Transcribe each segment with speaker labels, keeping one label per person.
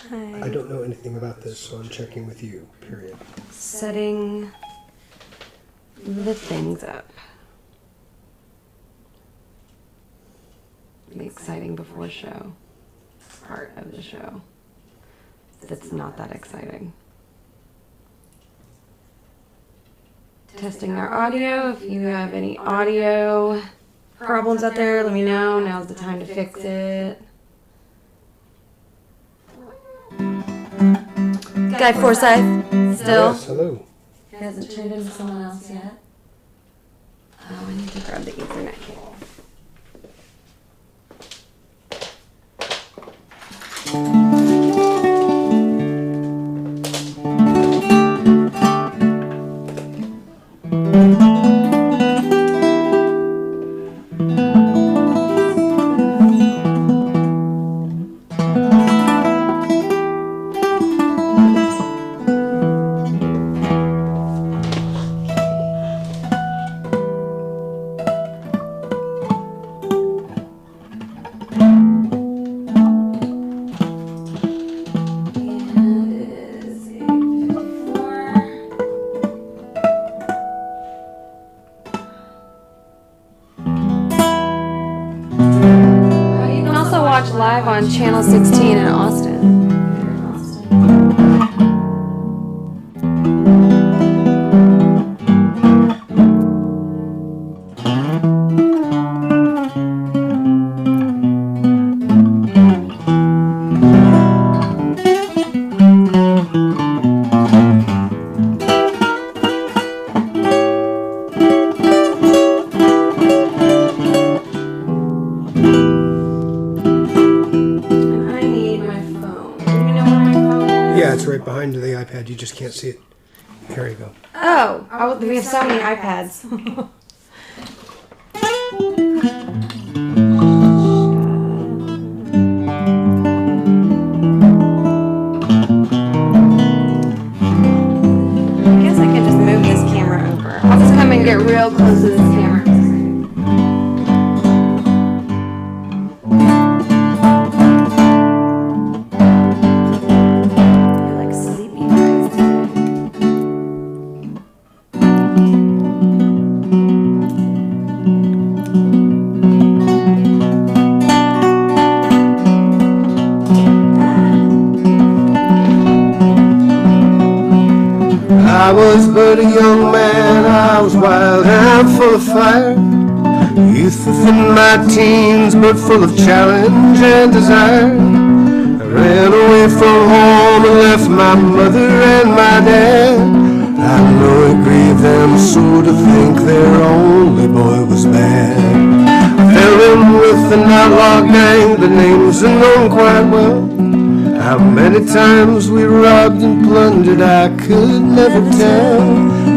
Speaker 1: Hi.
Speaker 2: I don't know anything about this, so I'm checking with you, period.
Speaker 1: Setting the things up. The exciting before show part of the show. That's not that exciting. Testing our audio. If you have any audio problems out there, let me know. Now's the time to fix it. Guy Forsyth, still?
Speaker 2: Yes, hello.
Speaker 1: He hasn't turned into someone else yet. Oh, I need to grab the Ethernet cable. Live on Channel 16 in Austin.
Speaker 2: Behind the iPad, you just can't see it. Here you go.
Speaker 1: Oh, we have so many iPads. I guess I could just move this camera over. I'll just come and get real close to this camera.
Speaker 2: I was but a young man, I was wild and full of fire. Youth within my teens, but full of challenge and desire. I ran away from home and left my mother and my dad. I know it grieved them so to think their only boy was bad. I fell in with an outlaw gang, the names are known quite well. How many times we robbed and plundered I could never tell.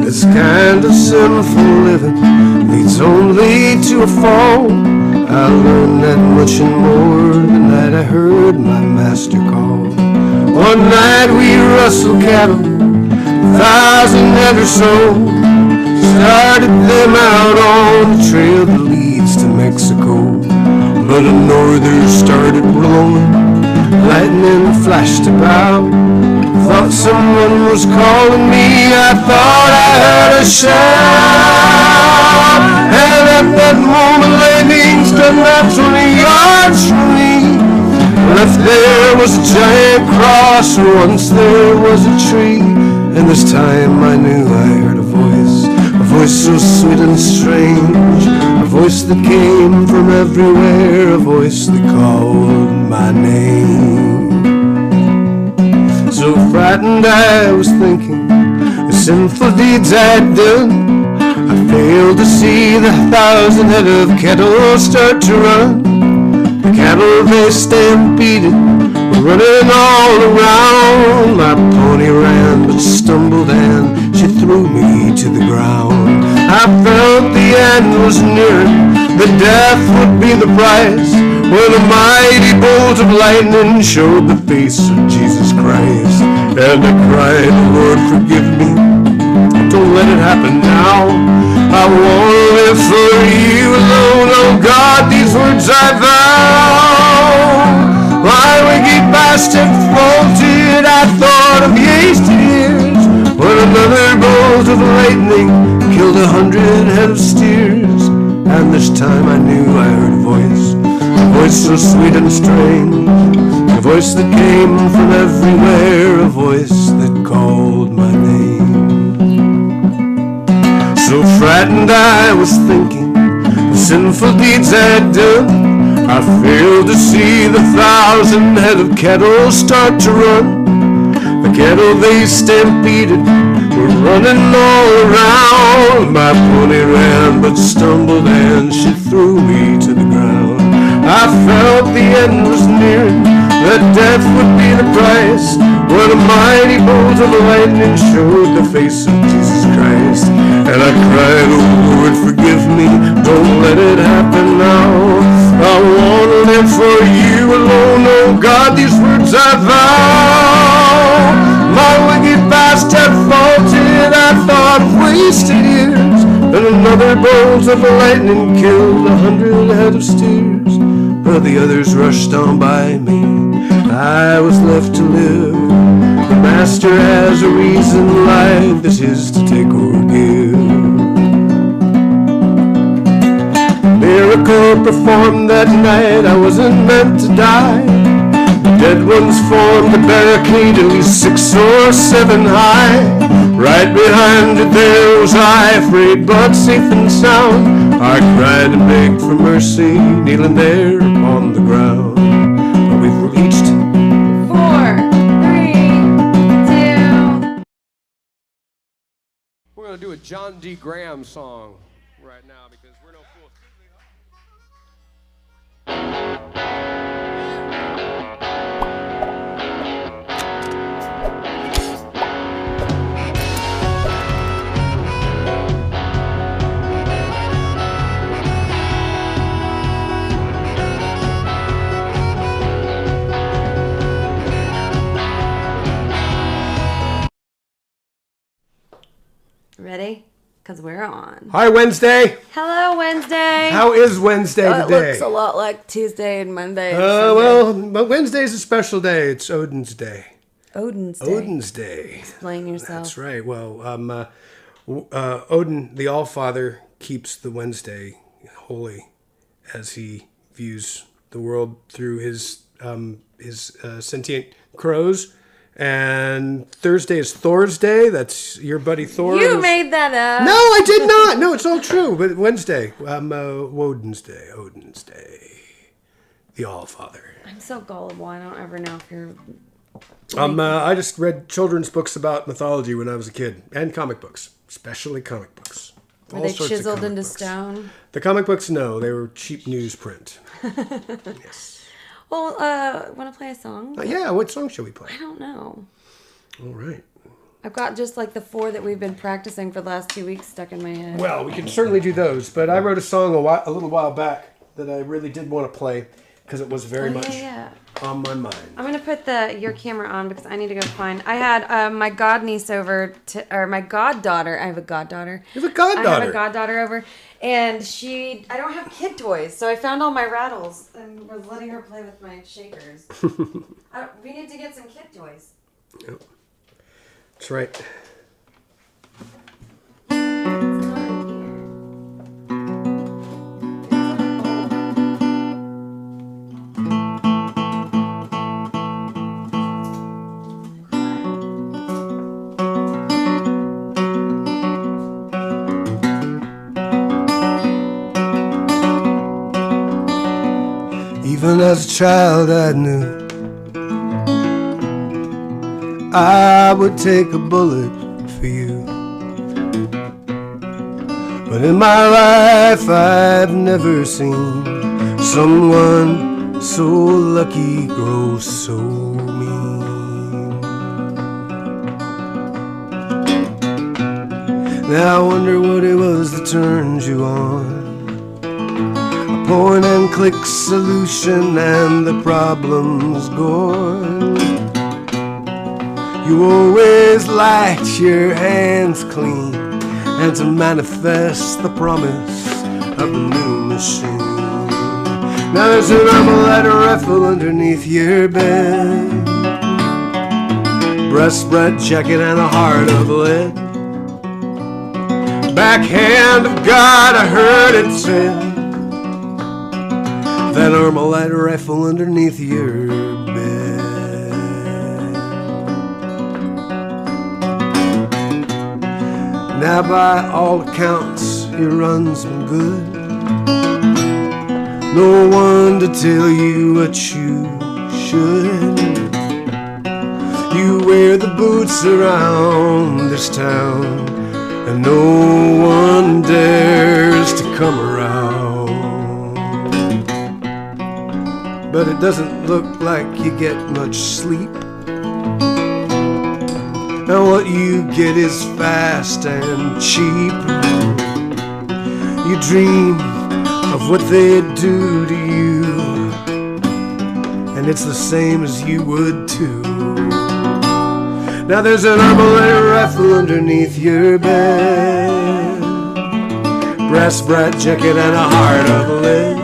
Speaker 2: This kind of sinful living leads only to a fall. I learned that much and more the night I heard my master call. One night we rustled cattle, 1,000 head or so. Started them out on the trail that leads to Mexico. But a norther started blowing, lightning flashed about. Thought someone was calling me, I thought I heard a shout. And at that moment lay being stood about 20 yards from me. Left there was a giant cross, once there was a tree. And this time I knew I heard a voice so sweet and strange. A voice that came from everywhere, a voice that called my name. So frightened I was thinking the sinful deeds I'd done. I failed to see the 1,000 head of cattle start to run. The cattle they stampeded were running all around. My pony ran but stumbled and she threw me to the ground. I felt the end was near, that death would be the price, when a mighty bolt of lightning showed the face of Jesus Christ. And I cried, Lord, forgive me, don't let it happen now. I want to live for you alone, oh God, these words I vow. Why we keep bastard fall to out of wasted years, when another bolt of lightning killed 100 head of steers. And this time I knew I heard a voice so sweet and strange, a voice that came from everywhere, a voice that called my name. So frightened I was thinking of sinful deeds I'd done, I failed to see the 1,000 head of cattle start to run. The cattle they stampeded were running all around. My pony ran but stumbled and she threw me to the ground. I felt the end was nearing, that death would be the price, when a mighty bolt of lightning showed the face of Jesus Christ. And I cried, oh Lord, forgive me, don't let it happen now. I want to live for you alone, oh God, these words I vow. My wicked past had faulted, I thought of wasted years, and another bolt of lightning killed 100 head of steers. But the others rushed on by me, I was left to live. The master has a reason, life is his to take or give. Miracle performed that night, I wasn't meant to die. The dead ones formed a barricade at least 6 or 7 high. Right behind it there was I, afraid but safe and sound. I cried and begged for mercy, kneeling there on the ground. We've reached
Speaker 1: 4, 3, 2.
Speaker 3: We're going to do a John D. Graham song right now because we're no fools.
Speaker 1: Ready? Because we're on.
Speaker 2: Hi, Wednesday.
Speaker 1: Hello, Wednesday.
Speaker 2: How is Wednesday
Speaker 1: It
Speaker 2: today?
Speaker 1: looks a lot like Tuesday and Monday.
Speaker 2: Well, but Wednesday's a special day. It's Odin's Day.
Speaker 1: Odin's Day.
Speaker 2: Odin's Day.
Speaker 1: Explain yourself.
Speaker 2: That's right. Well, Odin, the Allfather, keeps the Wednesday holy as he views the world through his sentient crows. And Thursday is Thor's Day. That's your buddy Thor.
Speaker 1: You made that up.
Speaker 2: No, I did not. No, it's all true. But Wednesday, Odin's Day. Odin's Day. The Allfather.
Speaker 1: I'm so gullible. I don't ever know if you're...
Speaker 2: I just read children's books about mythology when I was a kid. And comic books. Especially comic books.
Speaker 1: Were they chiseled into stone?
Speaker 2: The comic books, no. They were cheap newsprint. Yes.
Speaker 1: Well, want to play a song?
Speaker 2: Yeah, what song shall we play?
Speaker 1: I don't know.
Speaker 2: All right.
Speaker 1: I've got just like the 4 that we've been practicing for the last 2 weeks stuck in my head.
Speaker 2: Well, we can certainly do those, but I wrote a song a little while back that I really did want to play because it was very much on my mind.
Speaker 1: I'm going to put your camera on because I need to go find... I had my godniece over, or my goddaughter. I have a goddaughter.
Speaker 2: You have a goddaughter?
Speaker 1: I have a goddaughter over. And I don't have kid toys, so I found all my rattles and was letting her play with my shakers. We need to get some kid toys.
Speaker 2: Yep. That's right. Even as a child I knew I would take a bullet for you. But in my life I've never seen someone so lucky grow so mean. Now I wonder what it was that turned you on. Point and click solution and the problem's gone. You always liked your hands clean and to manifest the promise of a new machine. Now there's an Armalite rifle underneath your bed. breast spread jacket and a heart of lead. Backhand of God, I heard it said, that Armalite rifle underneath your bed. Now by all accounts he runs some good. No one to tell you what you should. You wear the boots around this town, and no one dares to come around. But it doesn't look like you get much sleep. And what you get is fast and cheap. You dream of what they'd do to you, and it's the same as you would too. Now there's an Armalite rifle underneath your bed, brass bright jacket and a heart of lead.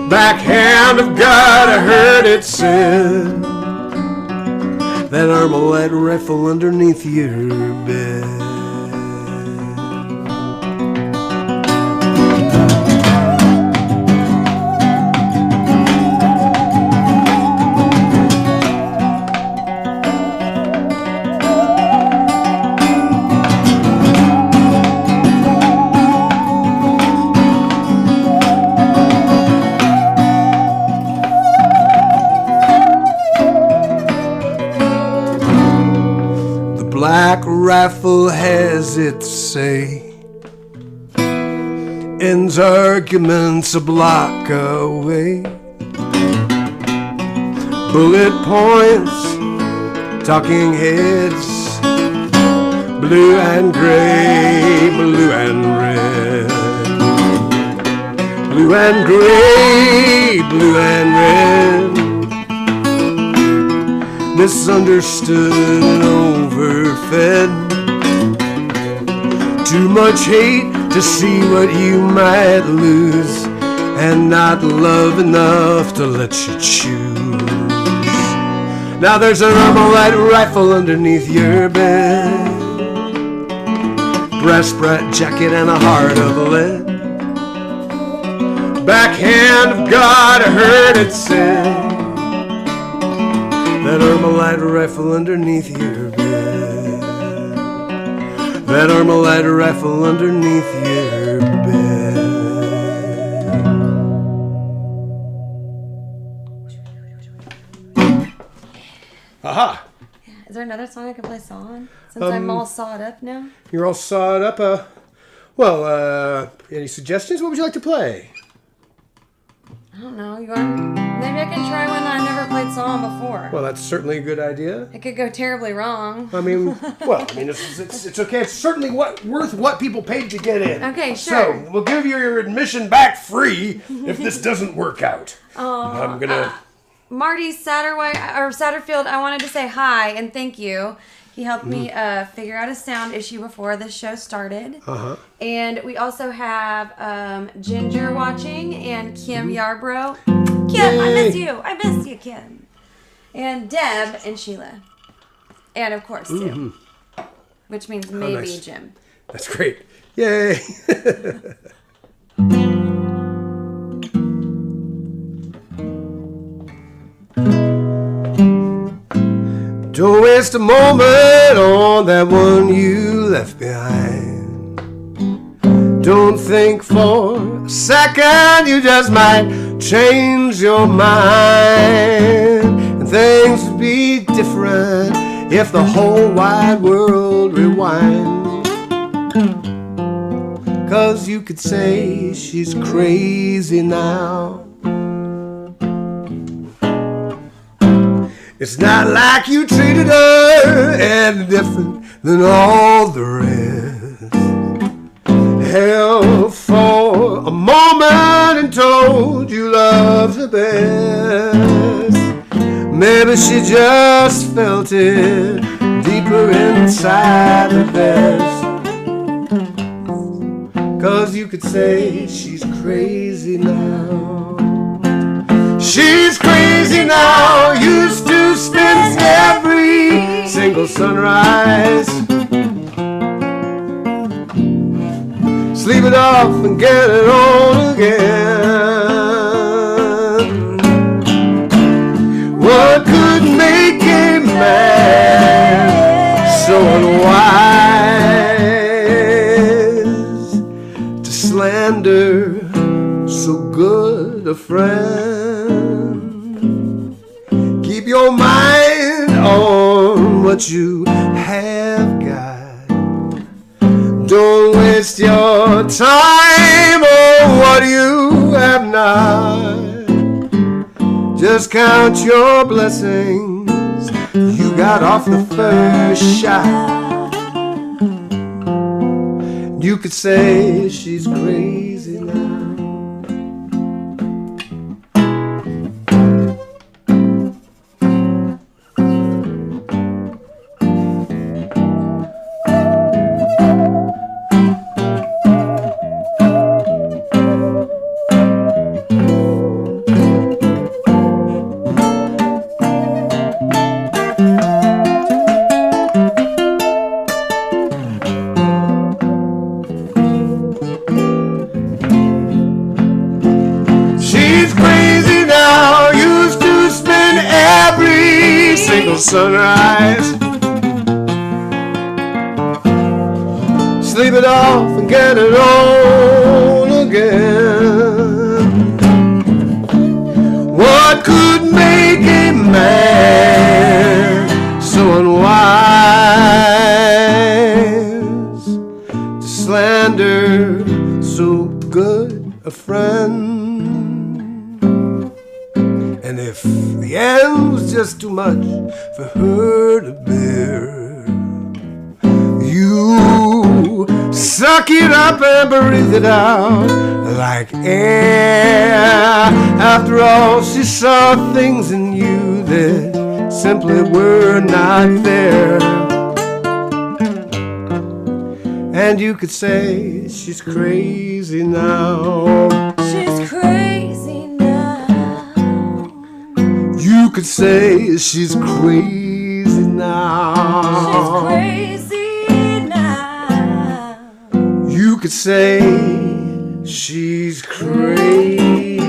Speaker 2: Backhand of God, I heard it said, that Armalite rifle underneath your bed. Black rifle has its say, ends arguments a block away. Bullet points, talking heads, blue and gray, blue and red. Blue and gray, blue and red. Misunderstood and overfed. Too much hate to see what you might lose, and not love enough to let you choose. Now there's an Armalite rifle underneath your bed, brass bright jacket and a heart of lead. Backhand of God, I heard it said, that Armalite rifle underneath your bed, that Armalite rifle underneath your bed. Aha!
Speaker 1: Is there another song I can play on? Since I'm all sawed up now?
Speaker 2: You're all sawed up. Any suggestions? What would you like to play?
Speaker 1: I don't know. Maybe I can try one that I never played song before.
Speaker 2: Well, that's certainly a good idea.
Speaker 1: It could go terribly wrong.
Speaker 2: It's okay. It's certainly worth what people paid to get in.
Speaker 1: Okay, sure.
Speaker 2: So we'll give you your admission back free if this doesn't work out. I'm gonna.
Speaker 1: Marty Satterfield, I wanted to say hi and thank you. He helped me figure out a sound issue before this show started. Uh-huh. And we also have Ginger watching and Kim Yarbrough. Kim, I miss you. I miss you, Kim. And Deb and Sheila. And of course, Sue. Which means maybe nice. Jim.
Speaker 2: That's great. Yay. Don't waste a moment on that one you left behind. Don't think for a second, you just might change your mind. And things would be different if the whole wide world rewind. 'Cause you could say she's crazy now. It's not like you treated her any different than all the rest. Held for a moment and told you loved her best. Maybe she just felt it deeper inside her vest. 'Cause you could say she's crazy now. She's crazy now, used to spend every sunrise. Sleep it off and get it on again. What could make a man so unwise to slander so good a friend? Keep your mind on what you have got. Don't waste your time on what you have not. Just count your blessings you got off the first shot. You could say she's crazy now. Sunrise. Sleep it off and get it on again. What could make a man so unwise to slander so good a friend? And if the end was just too much for her to bear, you suck it up and breathe it out like air. After all, she saw things in you that simply were not there. And you could say she's crazy now.
Speaker 1: She's crazy now.
Speaker 2: You could say she's crazy now.
Speaker 1: She's crazy now.
Speaker 2: You could say she's crazy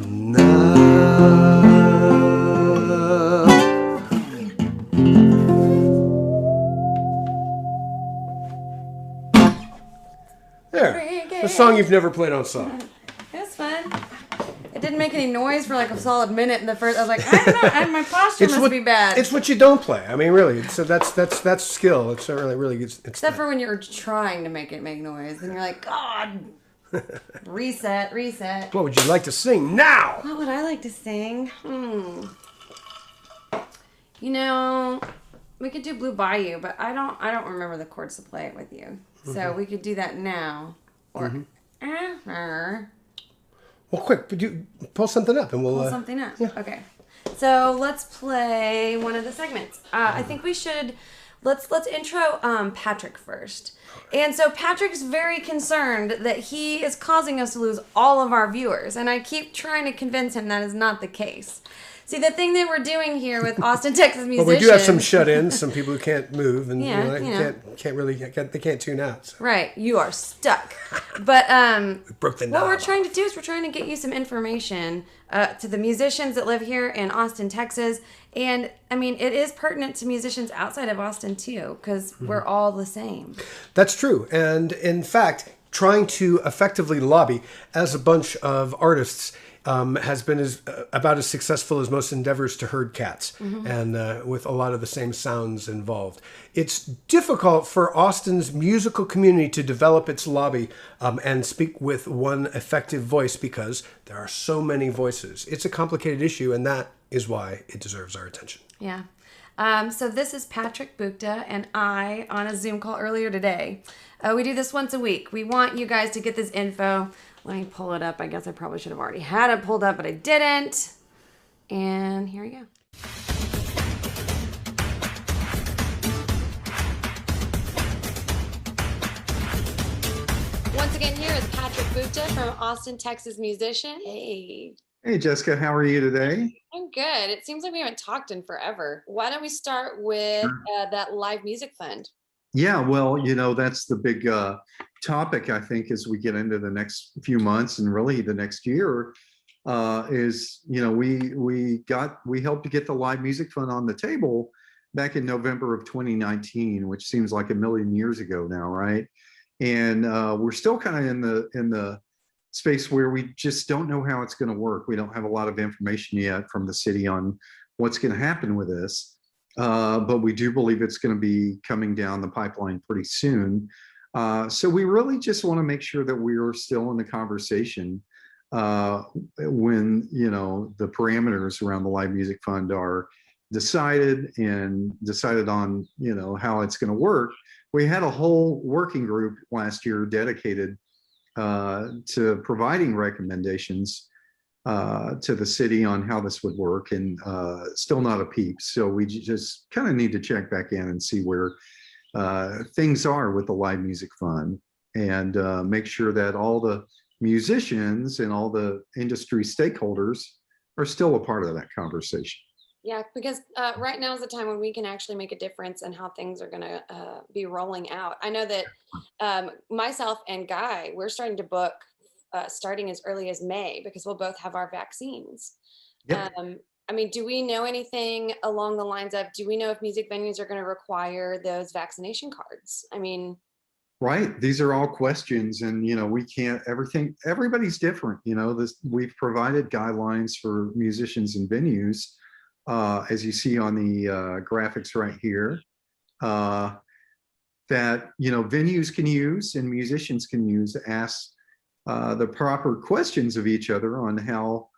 Speaker 2: now. There. A song you've never played on song.
Speaker 1: It was fun. It didn't make any noise for like a solid minute in the first. I was like, I don't know, my posture must be bad.
Speaker 2: It's what you don't play. I mean, really. So that's skill. It's really it's
Speaker 1: except for when you're trying to make it make noise, and you're like, God, reset.
Speaker 2: What would you like to sing now?
Speaker 1: What would I like to sing? You know, we could do Blue Bayou, but I don't remember the chords to play it with you. So we could do that now, or after.
Speaker 2: Well, quick, pull something up and we'll...
Speaker 1: Pull something up.
Speaker 2: Yeah.
Speaker 1: Okay. So let's play one of the segments. I think we should... Let's intro Patrick first. And so Patrick's very concerned that he is causing us to lose all of our viewers. And I keep trying to convince him that is not the case. See, the thing that we're doing here with Austin, Texas musicians...
Speaker 2: Well, we do have some shut-ins, some people who can't move and they can't tune out. So.
Speaker 1: Right, you are stuck. But
Speaker 2: we broke the knob.
Speaker 1: What we're trying to do is we're trying to get you some information to the musicians that live here in Austin, Texas. And, I mean, it is pertinent to musicians outside of Austin, too, because we're all the same.
Speaker 2: That's true. And, in fact, trying to effectively lobby as a bunch of artists has been about as successful as most endeavors to herd cats, and with a lot of the same sounds involved. It's difficult for Austin's musical community to develop its lobby and speak with one effective voice because there are so many voices. It's a complicated issue, and that is why it deserves our attention.
Speaker 1: Yeah. So this is Patrick Buchta and I on a Zoom call earlier today. We do this once a week. We want you guys to get this info. Let me pull it up. I guess I probably should have already had it pulled up, but I didn't. And here we go. Once again, here is Patrick Buchta from Austin, Texas musician. Hey.
Speaker 4: Hey, Jessica, how are you today?
Speaker 1: I'm good. It seems like we haven't talked in forever. Why don't we start with that live music fund?
Speaker 4: Yeah, well, that's the big topic, I think, as we get into the next few months and really the next year, is, we helped to get the live music fund on the table back in November of 2019, which seems like a million years ago now, right? And we're still kind of in the space where we just don't know how it's going to work. We don't have a lot of information yet from the city on what's going to happen with this. But we do believe it's going to be coming down the pipeline pretty soon. So we really just want to make sure that we are still in the conversation when, the parameters around the Live Music Fund are decided on, how it's going to work. We had a whole working group last year dedicated to providing recommendations to the city on how this would work, and still not a peep. So we just kind of need to check back in and see where things are with the Live Music Fund, and make sure that all the musicians and all the industry stakeholders are still a part of that conversation.
Speaker 1: Yeah, because right now is the time when we can actually make a difference in how things are going to be rolling out. I know that myself and Guy, we're starting to book starting as early as May because we'll both have our vaccines.
Speaker 4: Yep.
Speaker 1: I mean, do we know anything along the lines of, do we know if music venues are going to require those vaccination cards? I mean,
Speaker 4: right. These are all questions, and we can't everybody's different. We've provided guidelines for musicians and venues, as you see on the graphics right here, that venues can use and musicians can use to ask the proper questions of each other on how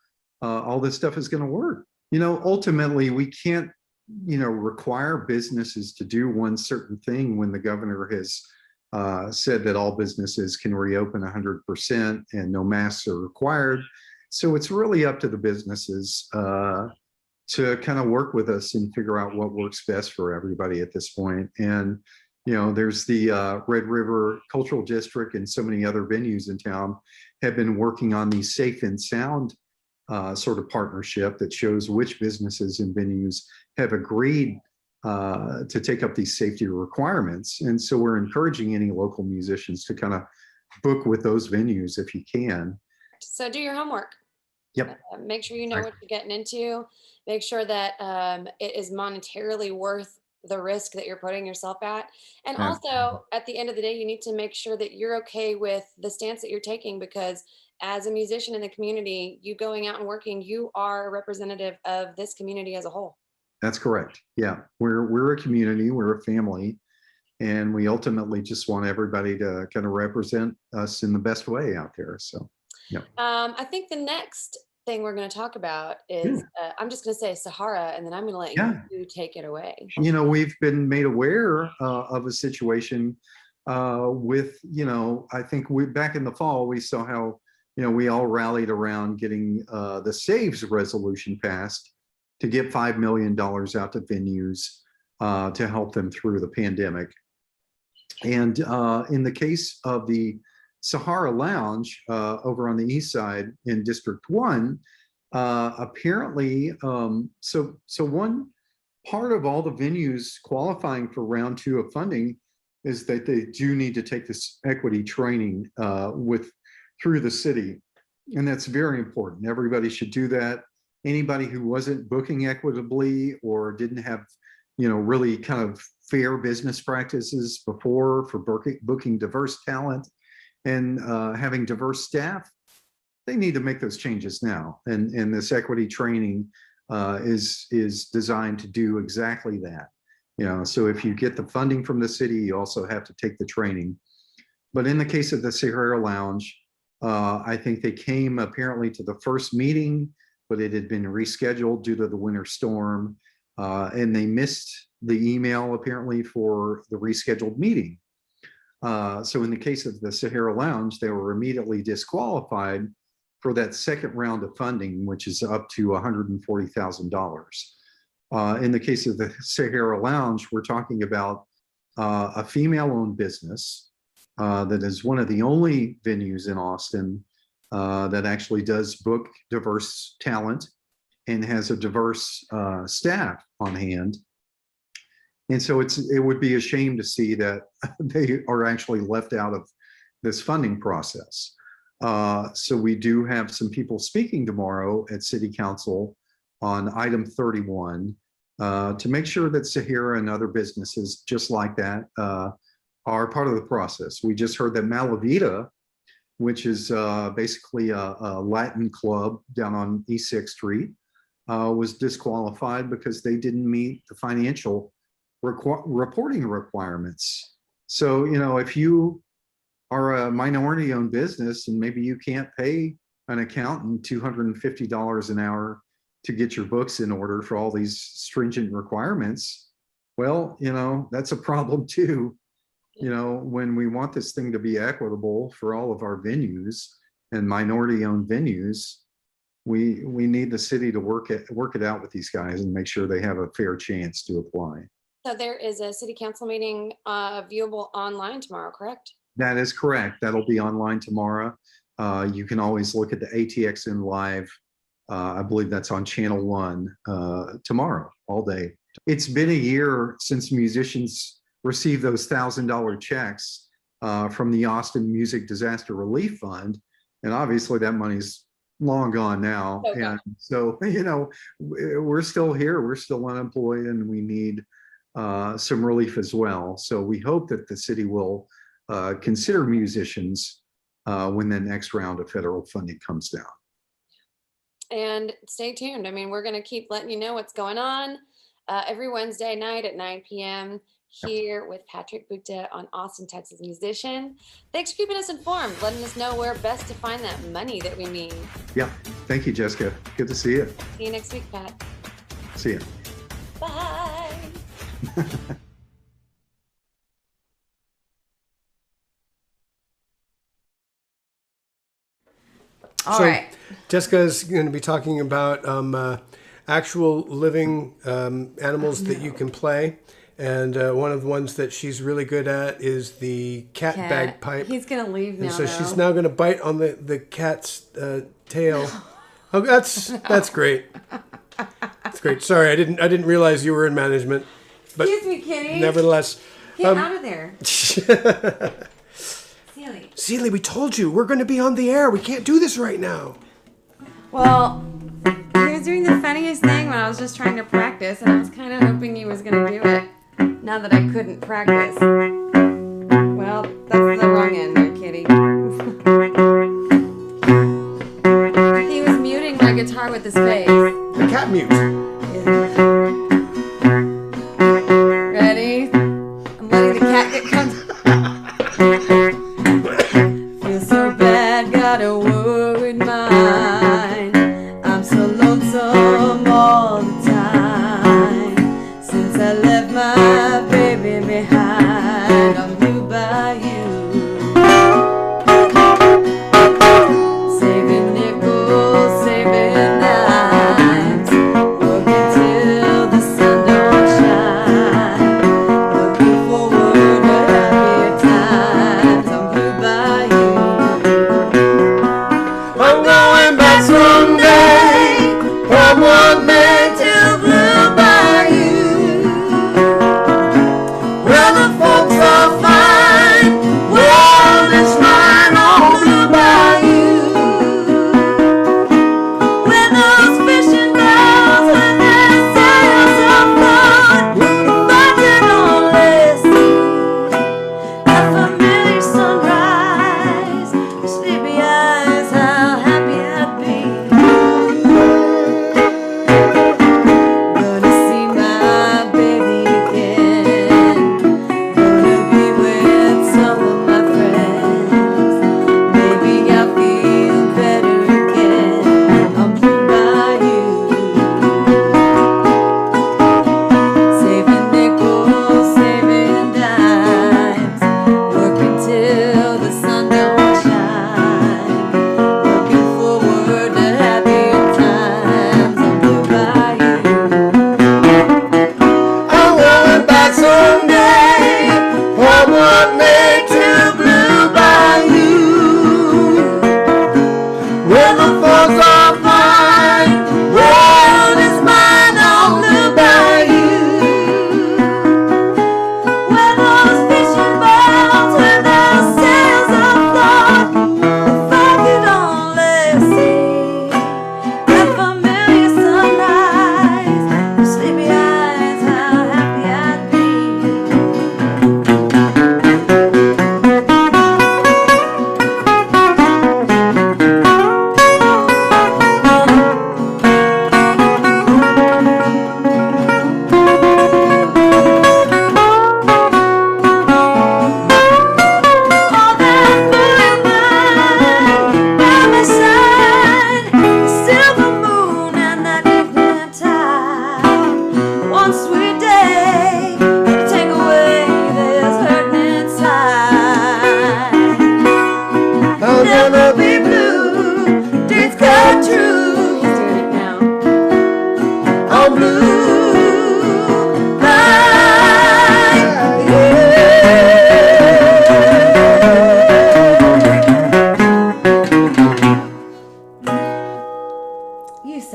Speaker 4: all this stuff is going to work. Ultimately, we can't require businesses to do one certain thing when the governor has said that all businesses can reopen 100% and no masks are required. So it's really up to the businesses to kind of work with us and figure out what works best for everybody at this point. And, there's the Red River Cultural District and so many other venues in town have been working on the Safe and Sound sort of partnership that shows which businesses and venues have agreed to take up these safety requirements. And so we're encouraging any local musicians to kind of book with those venues if you can.
Speaker 1: So do your homework.
Speaker 4: Yep.
Speaker 1: Make sure you know what you're getting into. Make sure that it is monetarily worth the risk that you're putting yourself at. And also, at the end of the day, you need to make sure that you're okay with the stance that you're taking, because as a musician in the community, you going out and working, you are a representative of this community as a whole.
Speaker 4: That's correct. Yeah, we're a community, we're a family, and we ultimately just want everybody to kind of represent us in the best way out there. So, yeah.
Speaker 1: I think the next thing we're going to talk about is I'm just going to say Sahara, and then I'm going to let you take it away.
Speaker 4: We've been made aware of a situation with, I think back in the fall, we saw how, we all rallied around getting the SAVES resolution passed to get $5 million out to venues to help them through the pandemic. And in the case of the Sahara Lounge over on the east side in District 1, apparently, so one part of all the venues qualifying for round 2 of funding is that they do need to take this equity training through the city. And that's very important. Everybody should do that. Anybody who wasn't booking equitably or didn't have, really kind of fair business practices before for booking diverse talent and having diverse staff, they need to make those changes now. And this equity training is designed to do exactly that. So if you get the funding from the city, you also have to take the training. But in the case of the Sahara Lounge, I think they came apparently to the first meeting, but it had been rescheduled due to the winter storm, and they missed the email apparently for the rescheduled meeting. So in the case of the Sahara Lounge, they were immediately disqualified for that second round of funding, which is up to $140,000. In the case of the Sahara Lounge, we're talking about a female-owned business that is one of the only venues in Austin that actually does book diverse talent and has a diverse staff on hand. And so it would be a shame to see that they are actually left out of this funding process. So we do have some people speaking tomorrow at City Council on item 31 to make sure that Sahara and other businesses just like that are part of the process. We just heard that Malavita, which is basically a Latin club down on East 6th Street, was disqualified because they didn't meet the financial reporting requirements. So, you know, if you are a minority owned business and maybe you can't pay an accountant $250 an hour to get your books in order for all these stringent requirements, well, you know, that's a problem too. You know, when we want this thing to be equitable for all of our venues and minority owned venues, we need the city to work it out with these guys and make sure they have a fair chance to apply.
Speaker 1: So there is a city council meeting viewable online tomorrow, correct?
Speaker 4: That is correct. That'll be online tomorrow. You can always look at the ATXN Live. I believe that's on Channel 1 tomorrow, all day. It's been a year since musicians received those $1,000 checks from the Austin Music Disaster Relief Fund. And obviously that money's long gone now. Okay. And so, you know, we're still here. We're still unemployed and we need some relief as well. So we hope that the city will consider musicians when the next round of federal funding comes down.
Speaker 1: And stay tuned. I mean, we're going to keep letting you know what's going on every Wednesday night at 9 p.m. here with Patrick Buchta on Austin, Texas Musician. Thanks for keeping us informed, letting us know where best to find that money that we need.
Speaker 4: Yeah. Thank you, Jessica. Good to see you.
Speaker 1: See you next week, Pat.
Speaker 4: See you.
Speaker 1: Bye. All right.
Speaker 2: Jessica is going to be talking about actual living animals that you can play. And one of the ones that she's really good at is the cat bagpipe.
Speaker 1: He's going to leave now.
Speaker 2: And so she's now going to bite on the cat's tail. Oh, that's great. That's great. Sorry, I didn't realize you were in management. But
Speaker 1: excuse me, Kitty.
Speaker 2: Nevertheless.
Speaker 1: Get out of there.
Speaker 2: Seeley, we told you. We're going to be on the air. We can't do this right now.
Speaker 1: Well, he was doing the funniest thing when I was just trying to practice, and I was kind of hoping he was going to do it now that I couldn't practice. Well, that's the wrong end there, Kitty. He was muting my guitar with his face.
Speaker 2: The cat mute.
Speaker 1: Yeah. Ready? I'm letting the cat get comfortable. Feel so bad, got a worried mind. I'm so lonesome all the time. Since I left my baby behind, I'm new by you. Saving nickels, saving dimes, working till the sun don't shine. Looking forward to happier times. I'm new by you. I'm gonna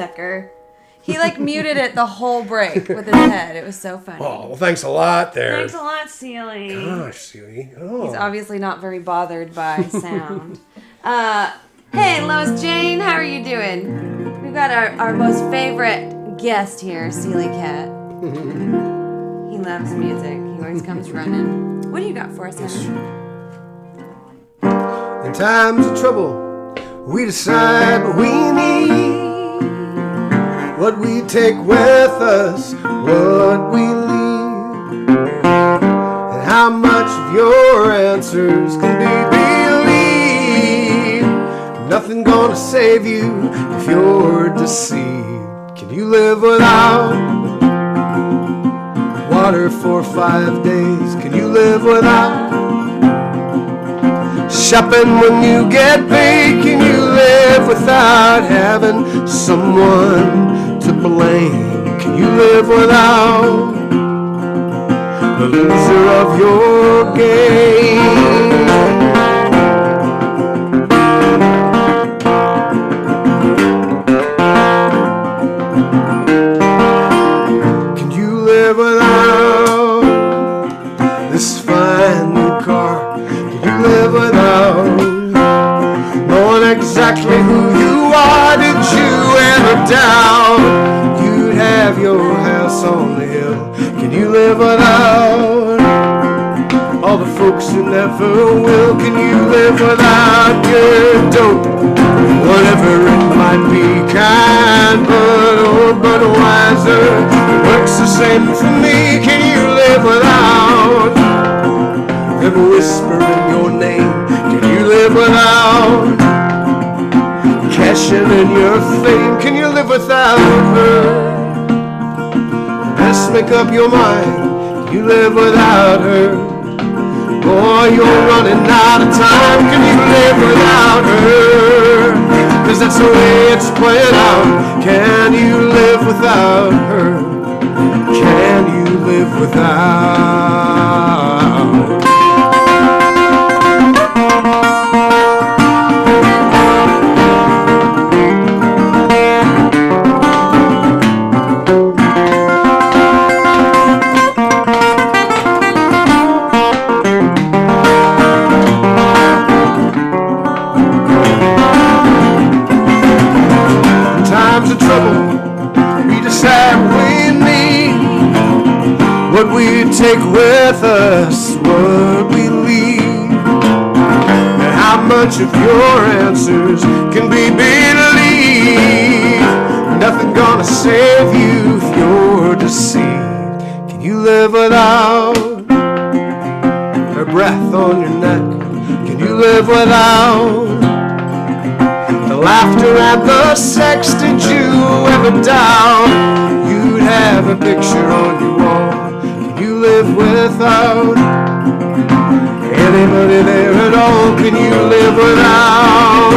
Speaker 1: sucker. He like muted it the whole break with his head. It was so funny.
Speaker 2: Oh, well, thanks a lot there.
Speaker 1: Thanks a lot, Sealy.
Speaker 2: Gosh, Sealy. Oh.
Speaker 1: He's obviously not very bothered by sound. Hey, Lois Jane, how are you doing? We've got our most favorite guest here, Sealy Cat. He loves music. He always comes running. What do you got for us, Henry?
Speaker 2: In times of trouble, we decide what we need. What we take with us, what we leave. And how much of your answers can be believed. Nothing gonna save you if you're deceived. Can you live without water for 5 days? Can you live without shopping when you get paid? Can you live without having someone to blame? Can you live without the loser of your game? Can you live without this fine new car? Can you live without knowing exactly who you are? Did you ever doubt you'd have your house on the hill? Can you live without all the folks who never will? Can you live without your dope? Whatever it might be, kind but wiser. It works the same for me. Can you live without them whispering your name? Can you live without cashing in your fame? Can you live without her? Best make up your mind. Can you live without her? Boy, you're running out of time. Can you live without her? 'Cause that's the way it's playing out. Can you live without her? Can you live without? What we take with us, what we leave, and how much of your answers can be believed. Nothing gonna save you if you're deceived. Can you live without her breath on your neck? Can you live without the laughter and the sex? Did you ever doubt you'd have a picture on your wall? You live without anybody there at all? Can you live without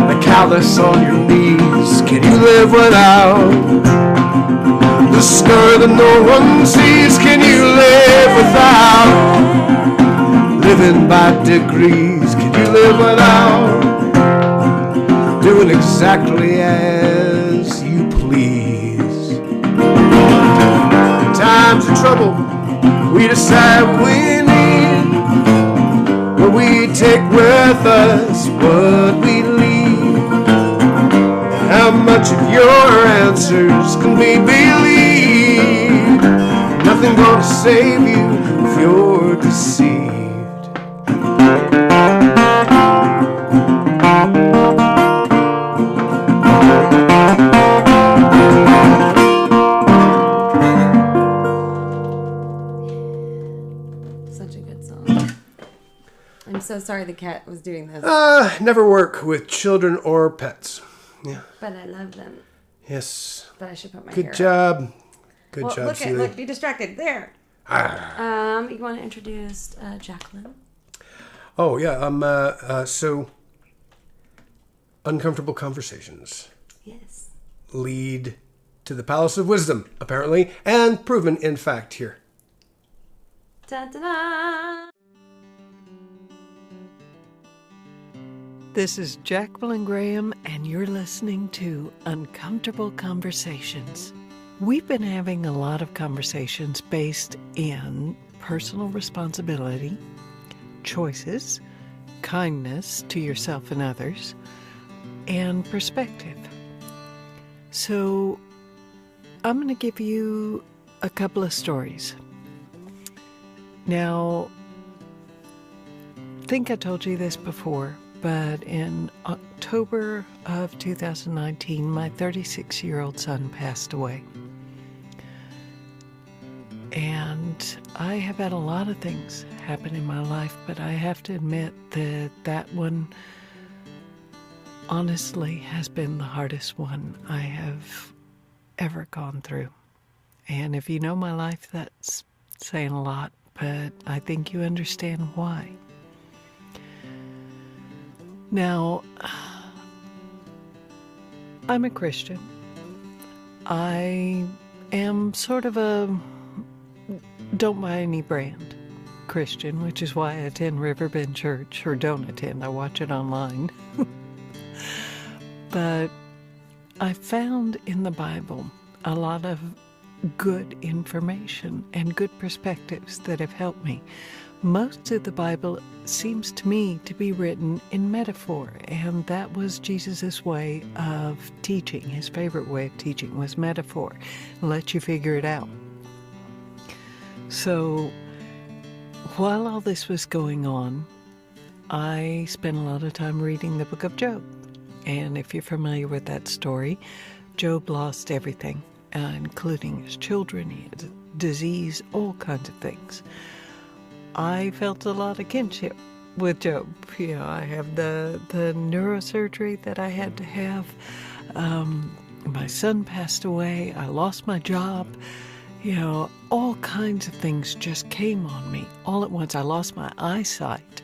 Speaker 2: the callus on your knees? Can you live without the scar that no one sees? Can you live without living by degrees? Can you live without doing exactly as you please? Times of trouble, we decide what we need. What we take with us, what we leave. How much of your answers can be believed? Nothing gonna save you if you're deceived.
Speaker 1: I'm so sorry the cat was doing this.
Speaker 2: Never work with children or pets. Yeah.
Speaker 1: But I love them.
Speaker 2: Yes.
Speaker 1: But I should put my
Speaker 2: Good
Speaker 1: hair
Speaker 2: job.
Speaker 1: up.
Speaker 2: Good
Speaker 1: Well,
Speaker 2: job,
Speaker 1: look,
Speaker 2: Celia.
Speaker 1: be distracted. There. You want to introduce Jacquelyn?
Speaker 2: Oh, yeah. So, uncomfortable conversations
Speaker 1: Yes.
Speaker 2: lead to the Palace of Wisdom, apparently, and proven in fact here.
Speaker 1: Da-da-da.
Speaker 5: This is Jacquelyn Graham, and you're listening to Uncomfortable Conversations. We've been having a lot of conversations based in personal responsibility, choices, kindness to yourself and others, and perspective. So I'm going to give you a couple of stories. Now, I think I told you this before, but in October of 2019, my 36-year-old son passed away. And I have had a lot of things happen in my life, but I have to admit that that one honestly has been the hardest one I have ever gone through. And if you know my life, that's saying a lot, but I think you understand why. Now, I'm a Christian. I am sort of a don't buy any brand Christian, which is why I attend Riverbend Church, or don't attend, I watch it online. But I found in the Bible a lot of good information and good perspectives that have helped me. Most of the Bible seems to me to be written in metaphor, and that was Jesus' way of teaching. His favorite way of teaching was metaphor. Let you figure it out. So while all this was going on, I spent a lot of time reading the book of Job. And if you're familiar with that story, Job lost everything, including his children, he had disease, all kinds of things. I felt a lot of kinship with Job. You know, I have the neurosurgery that I had to have. My son passed away. I lost my job. You know, all kinds of things just came on me all at once. I lost my eyesight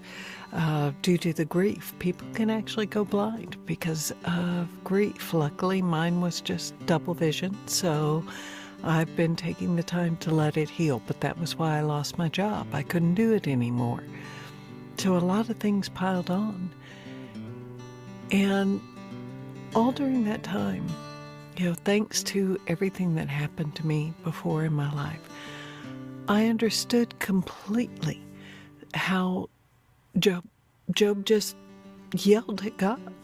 Speaker 5: due to the grief. People can actually go blind because of grief. Luckily, mine was just double vision, so I've been taking the time to let it heal, but that was why I lost my job. I couldn't do it anymore. So a lot of things piled on. And all during that time, you know, thanks to everything that happened to me before in my life, I understood completely how Job just yelled at God.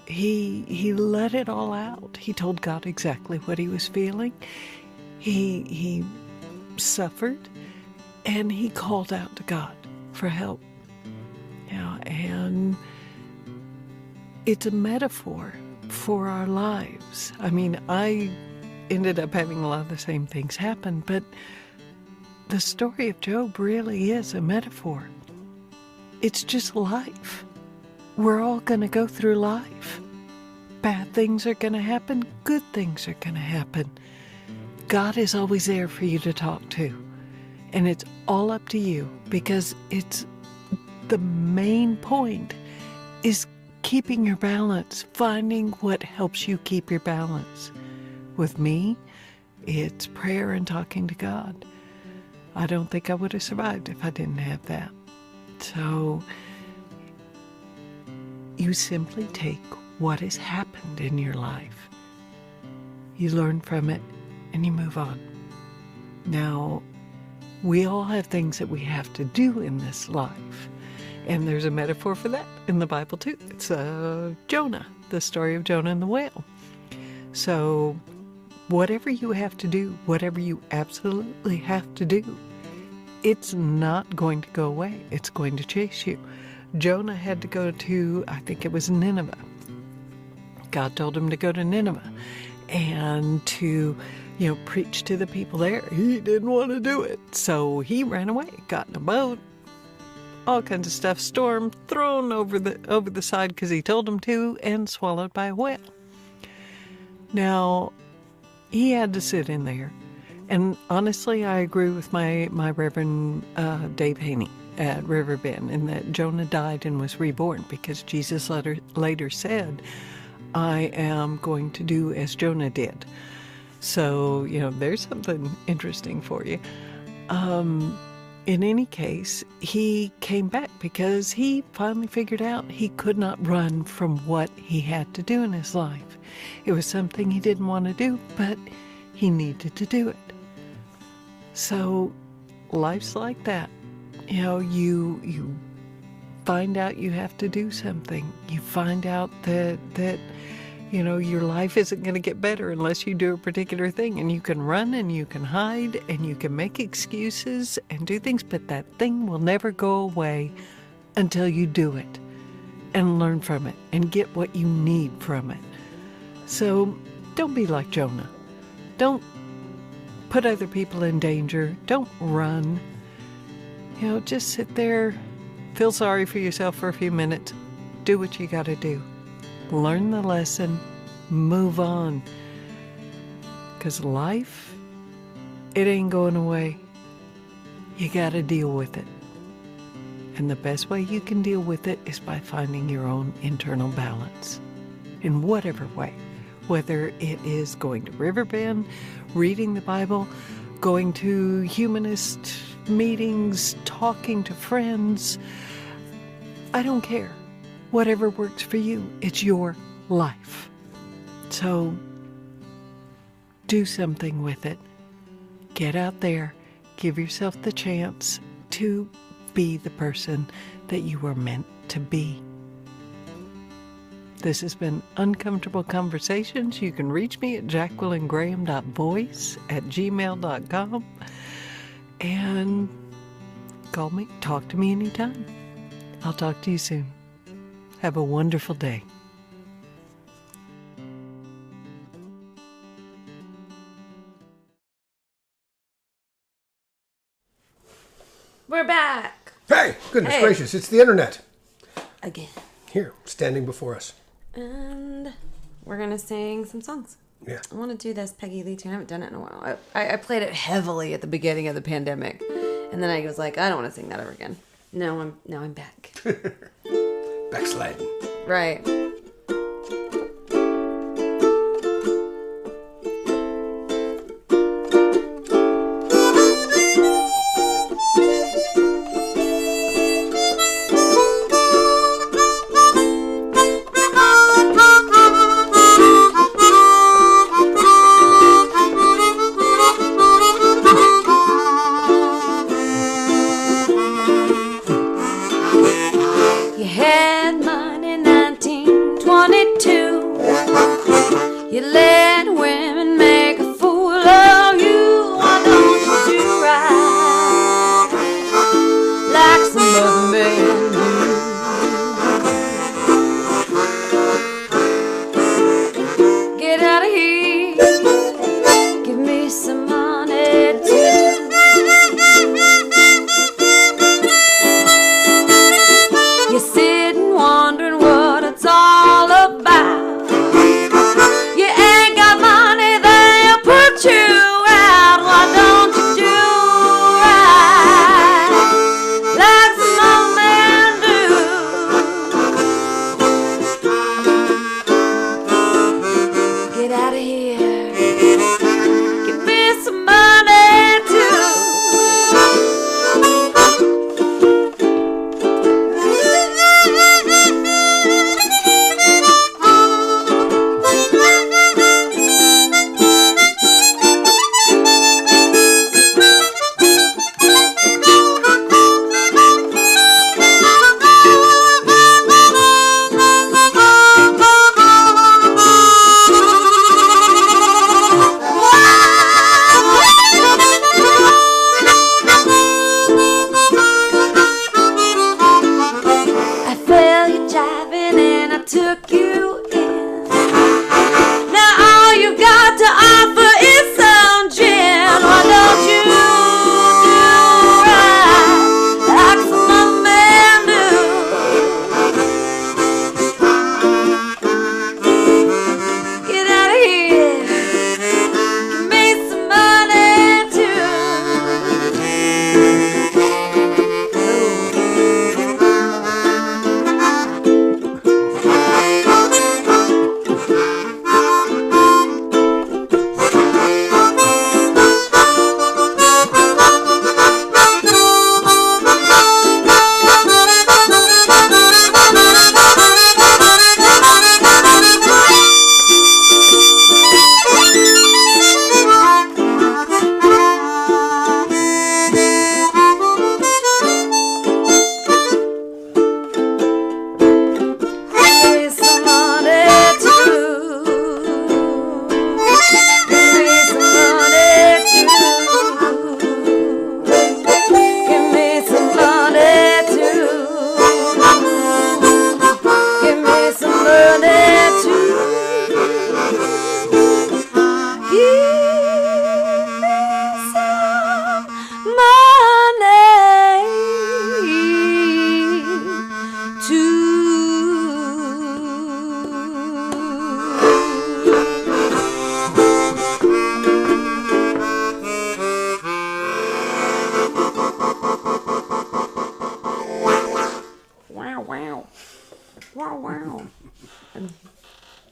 Speaker 5: He let it all out. He told God exactly what he was feeling. He suffered, and he called out to God for help. You know, and it's a metaphor for our lives. I mean, I ended up having a lot of the same things happen, but the story of Job really is a metaphor. It's just life. We're all going to go through life. Bad things are going to happen. Good things are going to happen. God is always there for you to talk to. And it's all up to you, because it's the main point is keeping your balance, finding what helps you keep your balance. With me, it's prayer and talking to God. I don't think I would have survived if I didn't have that. So you simply take what has happened in your life, you learn from it, and you move on. Now, we all have things that we have to do in this life. And there's a metaphor for that in the Bible too. It's Jonah, the story of Jonah and the whale. So whatever you have to do, whatever you absolutely have to do, it's not going to go away. It's going to chase you. Jonah had to go to, I think it was Nineveh. God told him to go to Nineveh and to, you know, preach to the people there. He didn't want to do it. So he ran away, got in a boat, all kinds of stuff, storm, thrown over the side because he told him to, and swallowed by a whale. Now, he had to sit in there. And honestly, I agree with my Reverend Dave Haney at Riverbend in that Jonah died and was reborn, because Jesus later said, I am going to do as Jonah did. So, you know, there's something interesting for you. in any case, he came back because he finally figured out he could not run from what he had to do in his life. It was something he didn't want to do, but he needed to do it. So life's like that. You know, you find out you have to do something. You find out that you know, your life isn't going to get better unless you do a particular thing. And you can run and you can hide and you can make excuses and do things, but that thing will never go away until you do it and learn from it and get what you need from it. So don't be like Jonah. Don't put other people in danger. Don't run. You know, just sit there, feel sorry for yourself for a few minutes, do what you got to do. Learn the lesson, move on. Because life, it ain't going away. You got to deal with it. And the best way you can deal with it is by finding your own internal balance. In whatever way. Whether it is going to Riverbend, reading the Bible, going to humanist meetings, talking to friends. I don't care. Whatever works for you, it's your life. So do something with it. Get out there. Give yourself the chance to be the person that you were meant to be. This has been Uncomfortable Conversations. You can reach me at jacquelyngraham.voice@gmail.com and call me, talk to me anytime. I'll talk to you soon. Have a wonderful day.
Speaker 1: We're back.
Speaker 2: Hey, goodness gracious, it's the internet.
Speaker 1: Again.
Speaker 2: Here, standing before us.
Speaker 1: And we're going to sing some songs.
Speaker 2: Yeah.
Speaker 1: I want to do this Peggy Lee tune. I haven't done it in a while. I played it heavily at the beginning of the pandemic. And then I was like, I don't want to sing that ever again. Now I'm back.
Speaker 2: Backsliding.
Speaker 1: Right. You let women make a fool of you. Why don't you do right like some other men do? Get out of here, give me some money too. You're sitting wondering what it's all about. You ain't got money that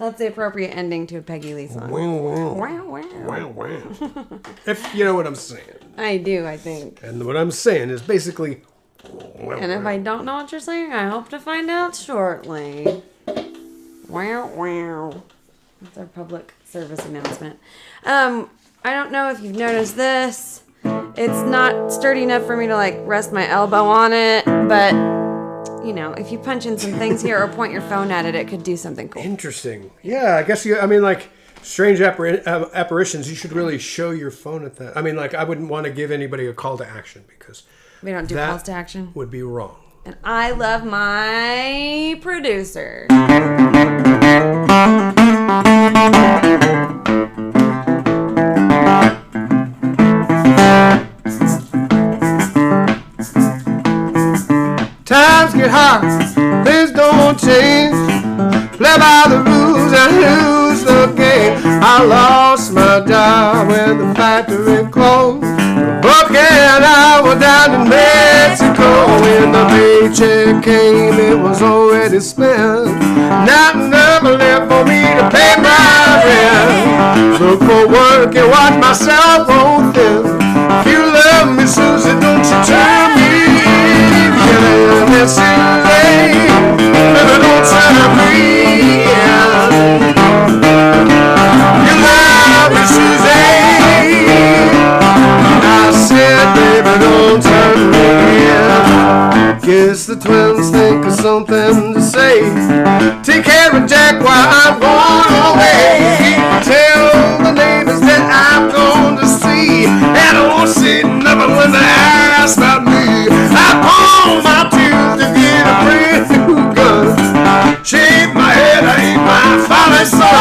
Speaker 1: That's the appropriate ending to a Peggy Lee song.
Speaker 2: Wow. If you know what I'm saying.
Speaker 1: I do, I think.
Speaker 2: And what I'm saying is basically...
Speaker 1: And if I don't know what you're saying, I hope to find out shortly. Wow. That's our public service announcement. I don't know if you've noticed this. It's not sturdy enough for me to like rest my elbow on it, but you know, if you punch in some things here or point your phone at it, it could do something cool.
Speaker 2: Interesting. Yeah, I guess like strange apparitions, you should really show your phone at that. I mean, like I wouldn't want to give anybody a call to action because
Speaker 1: we don't do calls to action.
Speaker 2: Would be wrong.
Speaker 1: And I love my producer.
Speaker 2: Times get hard, things don't change. Play by the rules and lose the game. I lost my job when the factory closed. Buck and I were down in Mexico. When the paycheck came, it was already spent. Not enough left for me to pay my rent. Look for work and watch myself on thin. If you love me, Susie, don't you turn me in. You love me, Susie, baby, don't turn me in. You love me, Susie, I said, baby, don't turn me in. Guess the twins think of something to say. Take care of Jack while I'm going away. Tell the neighbors that I'm going to see. And I won't say nothing when they ask about me. I pawn my tears to get a brand new gun. Shave my head, I ain't my father's son.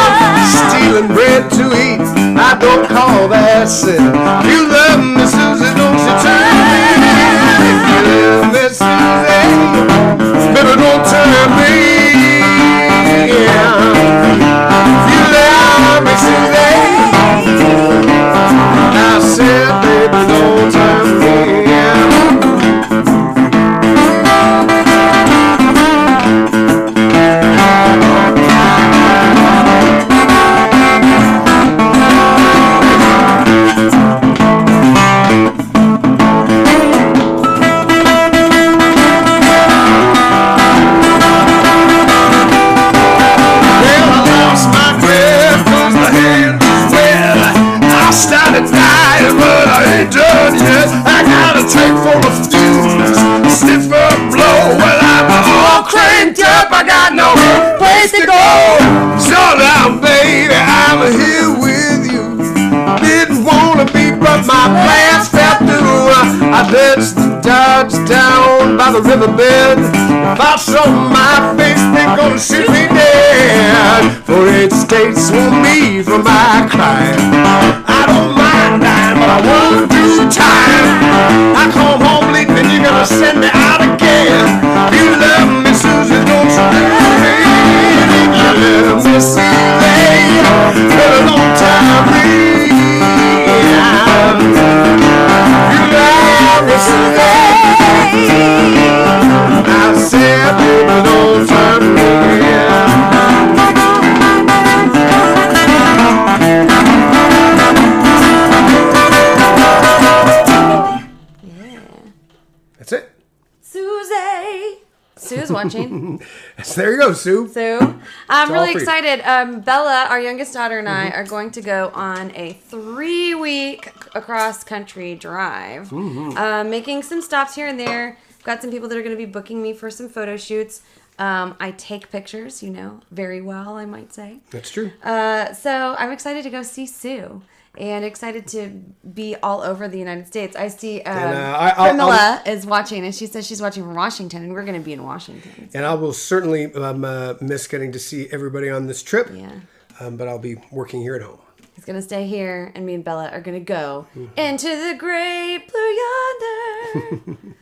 Speaker 2: Stealing bread to eat, I don't call that sin. You love me, Susie, don't you turn me. If you love me, Susie, baby, don't turn me. If you love me, Susie, I said, baby, don't turn me. Take for a few, sniff a blow. Well, I'm all cranked up, I got no place to go. So now, baby, I'm here with you. Didn't wanna be, but my plans fell through. I ditched the Dodge down by the riverbed. If I show my face, they're gonna shoot me dead. For 8 states want me for my crime. I don't mind dying, but I won't do time. I come home late, then you're gonna send me out again. You love me, Susie, don't you love me? You love me, Susie, but don't tell me. You love me, Susie, I said, baby, don't tell me. That's it.
Speaker 1: Susie. Sue's watching.
Speaker 2: So there you go, Sue.
Speaker 1: Sue. I'm really
Speaker 2: free.
Speaker 1: excited. Bella, our youngest daughter, and I are going to go on a 3-week across-country drive. Making some stops here and there. Got some people that are going to be booking me for some photo shoots. I take pictures, very well, I might say.
Speaker 2: That's true.
Speaker 1: So I'm excited to go see Sue. And excited to be all over the United States. I see Camilla is watching, and she says she's watching from Washington, and we're going to be in Washington.
Speaker 2: And I will certainly miss getting to see everybody on this trip.
Speaker 1: Yeah.
Speaker 2: But I'll be working here at home.
Speaker 1: He's going to stay here, and me and Bella are going to go into the great blue yonder.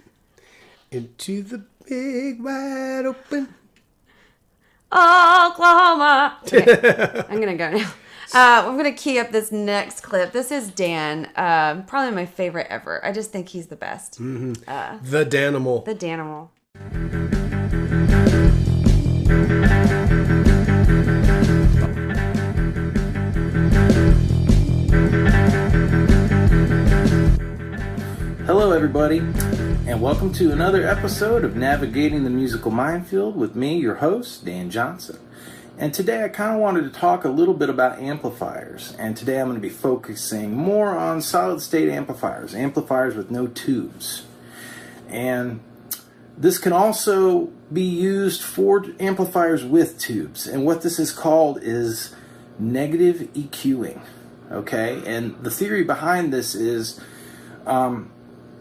Speaker 2: Into the big wide open
Speaker 1: Oklahoma. Okay, I'm going to go now. I'm going to key up this next clip. This is Dan. Probably my favorite ever. I just think he's the best.
Speaker 2: The Danimal.
Speaker 1: The Danimal.
Speaker 6: Hello, everybody, and welcome to another episode of Navigating the Musical Minefield with me, your host, Dan Johnson. And today I kind of wanted to talk a little bit about amplifiers. And today I'm going to be focusing more on solid-state amplifiers, amplifiers with no tubes. And this can also be used for amplifiers with tubes. And what this is called is negative EQing. Okay? And the theory behind this is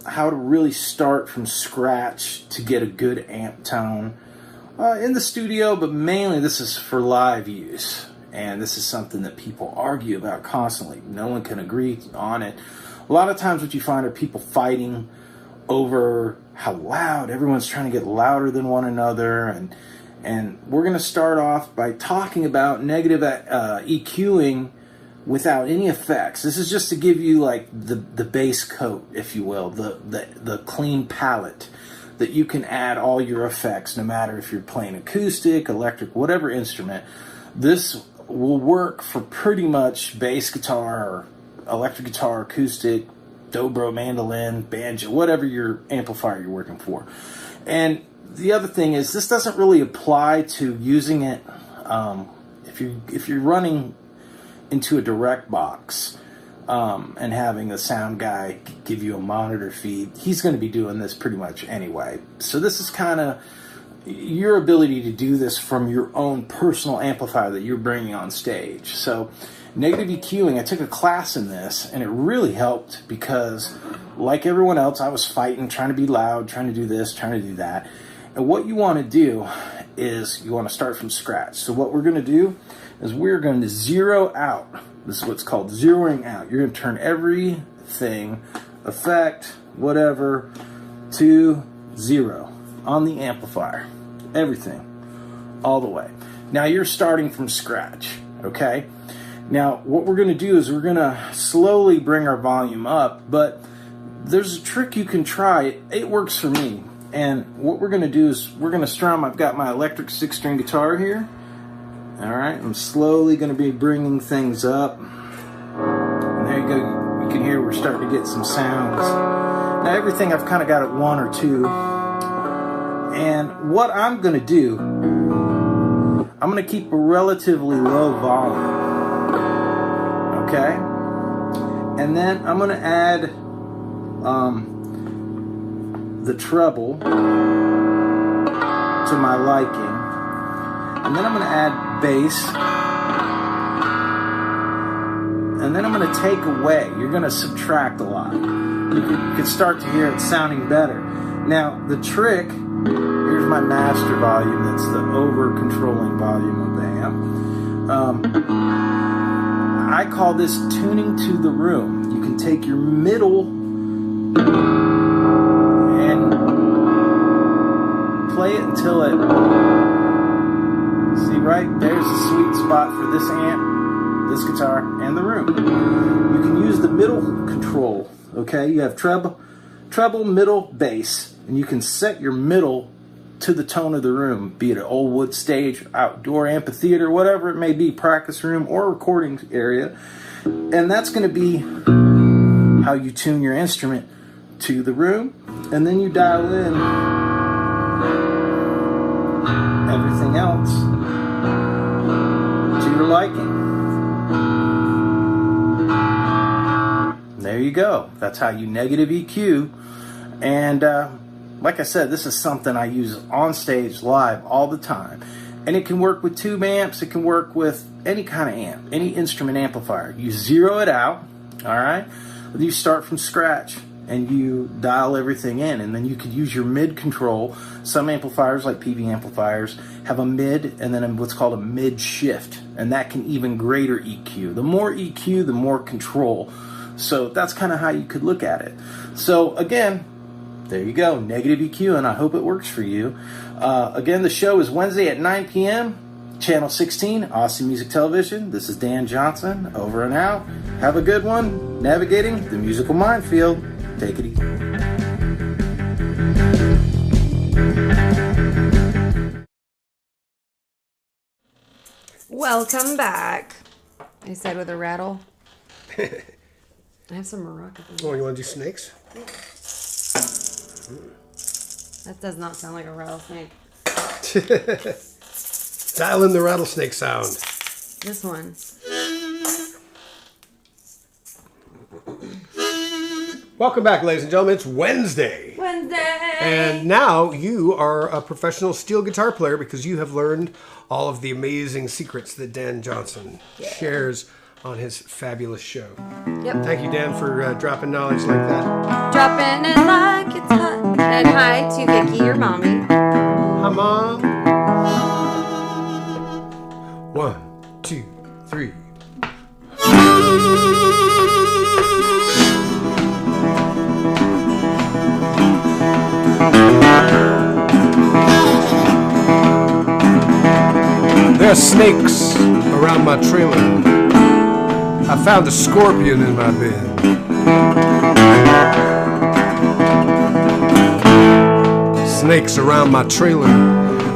Speaker 6: how to really start from scratch to get a good amp tone in the studio, but mainly this is for live use. And this is something that people argue about constantly. No one can agree on it. A lot of times what you find are people fighting over how loud. Everyone's trying to get louder than one another. And we're going to start off by talking about negative EQing without any effects. This is just to give you like the base coat, if you will, the clean palette that you can add all your effects, no matter if you're playing acoustic, electric, whatever instrument. This will work for pretty much bass guitar or electric guitar, acoustic, dobro, mandolin, banjo, whatever your amplifier you're working for. And the other thing is, this doesn't really apply to using it if you're running into a direct box and having a sound guy give you a monitor feed. He's going to be doing this pretty much anyway. So this is kind of your ability to do this from your own personal amplifier that you're bringing on stage. So negative EQing, I took a class in this, and it really helped because, like everyone else, I was fighting, trying to be loud, trying to do this, trying to do that. And what you want to do is you want to start from scratch. So what we're going to do is we're going to zero out. This is what's called zeroing out. You're going to turn everything, effect, whatever, to 0 on the amplifier. Everything, all the way. Now you're starting from scratch, okay? Now what we're going to do is we're going to slowly bring our volume up, but there's a trick you can try. It works for me. And what we're going to do is we're going to strum. I've got my electric 6-string guitar here. All right, I'm slowly going to be bringing things up. And there you go. You can hear we're starting to get some sounds. Now everything I've kind of got at 1 or 2. And what I'm going to do, I'm going to keep a relatively low volume. Okay? And then I'm going to add the treble to my liking. And then I'm going to add bass. And then I'm going to take away. You're going to subtract a lot. You can start to hear it sounding better. Now, the trick, here's my master volume. That's the over-controlling volume of the amp. I call this tuning to the room. You can take your middle and play it until it... See, right? There's a sweet spot for this amp, this guitar, and the room. You can use the middle control, okay? You have treble, middle, bass, and you can set your middle to the tone of the room, be it an old wood stage, outdoor amphitheater, whatever it may be, practice room, or recording area. And that's going to be how you tune your instrument to the room, and then you dial in everything else to your liking. There you go. That's how you negative EQ. And like I said, this is something I use on stage live all the time. And it can work with tube amps. It can work with any kind of amp, any instrument amplifier. You zero it out, all right? You start from scratch and you dial everything in, and then you could use your mid control. Some amplifiers, like PV amplifiers, have a mid and then what's called a mid shift, and that can even greater EQ. The more EQ, the more control. So that's kind of how you could look at it. So again, there you go, negative EQ, and I hope it works for you. Again, the show is Wednesday at 9 p.m., Channel 16, Austin Music Television. This is Dan Johnson, over and out. Have a good one, navigating the musical minefield. Take it easy.
Speaker 1: Welcome back, I said with a rattle. I have some maracas.
Speaker 2: Oh, you want to do snakes?
Speaker 1: That does not sound like a rattlesnake.
Speaker 2: Dial in the rattlesnake sound.
Speaker 1: This one.
Speaker 2: Welcome back, ladies and gentlemen. It's Wednesday. And now you are a professional steel guitar player because you have learned all of the amazing secrets that Dan Johnson shares on his fabulous show.
Speaker 1: Yep.
Speaker 2: Thank you, Dan, for dropping knowledge like that.
Speaker 1: Dropping it like it's hot. And hi to Vicky, your mommy.
Speaker 2: Hi, Mom. 1, 2, 3. There are snakes around my trailer. I found a scorpion in my bed. Snakes around my trailer.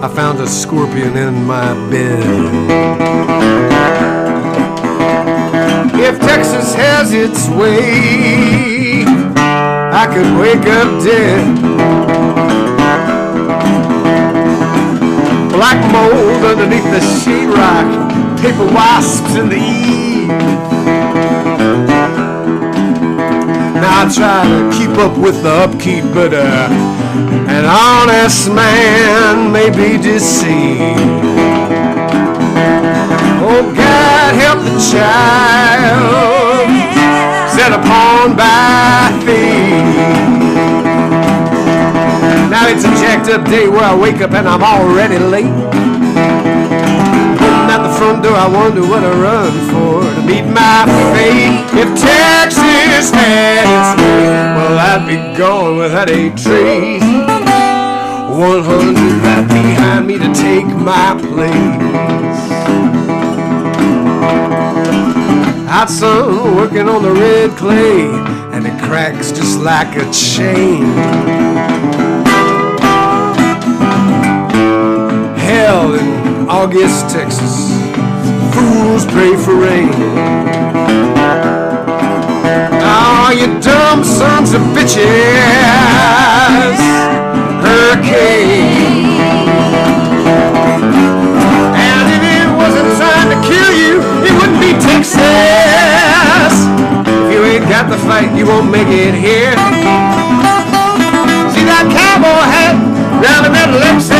Speaker 2: I found a scorpion in my bed. If Texas has its way, I could wake up dead. Black mold underneath the sheetrock, paper wasps in the eave. Now I try to keep up with the upkeep, but an honest man may be deceived. Oh, God help the child set upon by thieves. Now it's a jacked up day where I wake up and I'm already late. Pulling out the front door, I wonder what I run for to meet my fate. If Texas had its way, well, I'd be gone without a trace. 100 right behind me to take my place. Hot sun working on the red clay, and it cracks just like a chain. Hell in August, Texas, fools pray for rain. Oh, you dumb sons of bitches, hurricane. And if it wasn't trying to kill you, it wouldn't be Texas. If you ain't got the fight, you won't make it here. See that cowboy hat round the middle Lexus,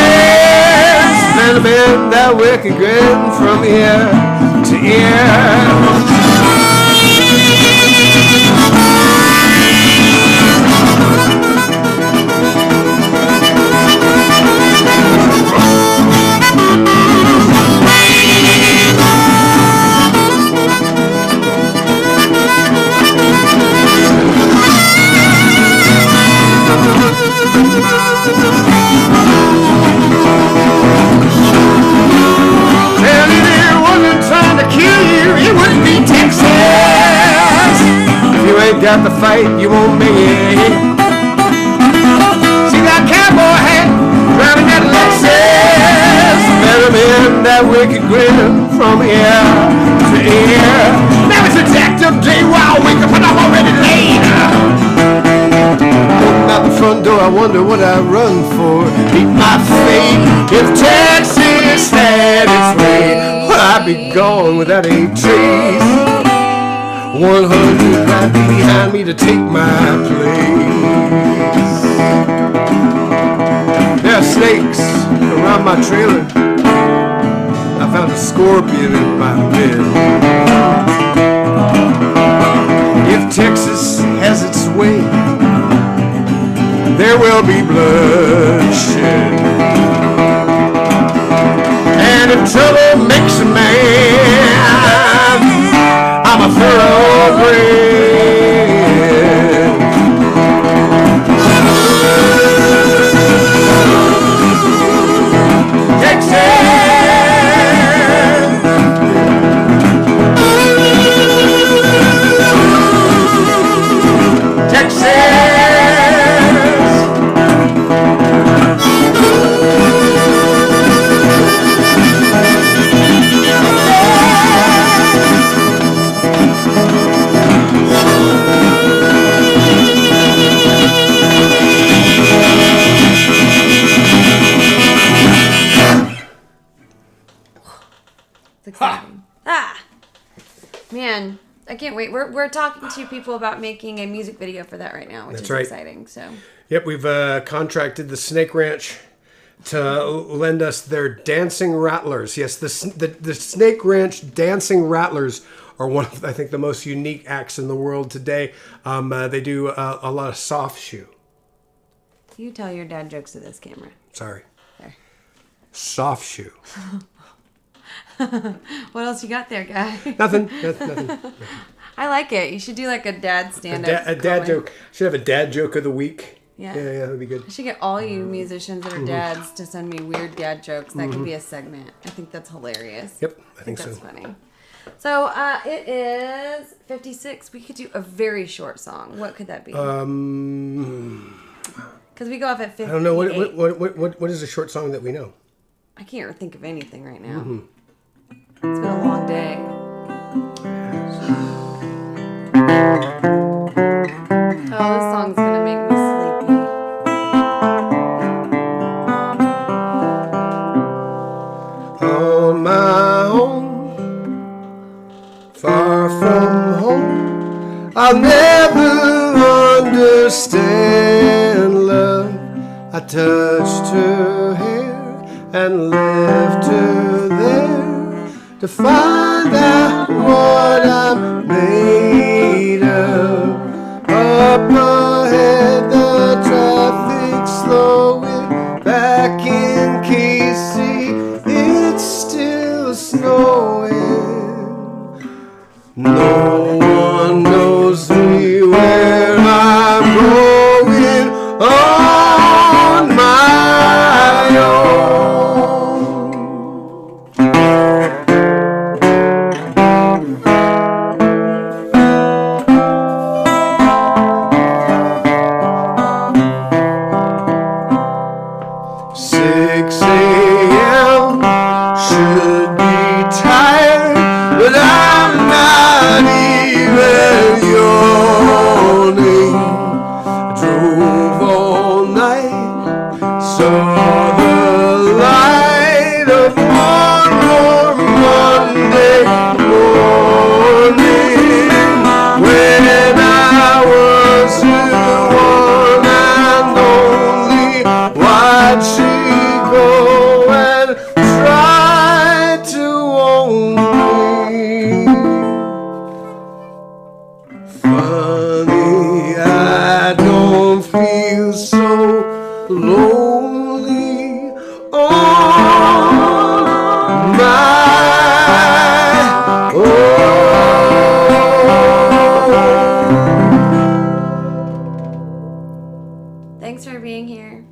Speaker 2: and bend that wicked grin from ear to ear. Got the fight, you won't make it. See that cowboy hat, driving that Lexus, better than that wicked grin from ear to ear. Now it's a jacked up day where I wake up and I'm already late. Looking out the front door, I wonder what I run for. Meet my fate. If Texas had its way, well, I'd be gone without a trace. 100 right behind me to take my place. There are snakes around my trailer. I found a scorpion in my bed. If Texas has its way, there will be bloodshed. And if trouble makes a man, I'm a thoroughbred. Texas.
Speaker 1: Man, I can't wait. We're talking to people about making a music video for that right now, which is exciting. So.
Speaker 2: Yep, we've contracted the Snake Ranch to lend us their dancing rattlers. Yes, the Snake Ranch dancing rattlers are one of, I think, the most unique acts in the world today. They do a lot of soft shoe.
Speaker 1: You tell your dad jokes to this camera.
Speaker 2: Sorry.
Speaker 1: There.
Speaker 2: Soft shoe.
Speaker 1: What else you got there, Guy?
Speaker 2: Nothing.
Speaker 1: I like it. You should do like a dad stand-up.
Speaker 2: A dad joke. Should have a dad joke of the week.
Speaker 1: Yeah,
Speaker 2: that'd be good.
Speaker 1: I should get all you musicians that are dads to send me weird dad jokes. That could be a segment. I think that's hilarious.
Speaker 2: Yep, I think so.
Speaker 1: That's funny. So it is 56. We could do a very short song. What could that be? Because we go off at 50.
Speaker 2: I don't know what is a short song that we know.
Speaker 1: I can't think of anything right now. It's been a long day. Oh, this song's gonna make me sleepy.
Speaker 2: On my own, far from home, I'll never understand love. I touched her hair and left her there to find out what I'm made of. Up ahead, the traffic slowing, back in Casey, it's still snowing. No one knows me where I'm going on my own.
Speaker 1: Thanks for being here.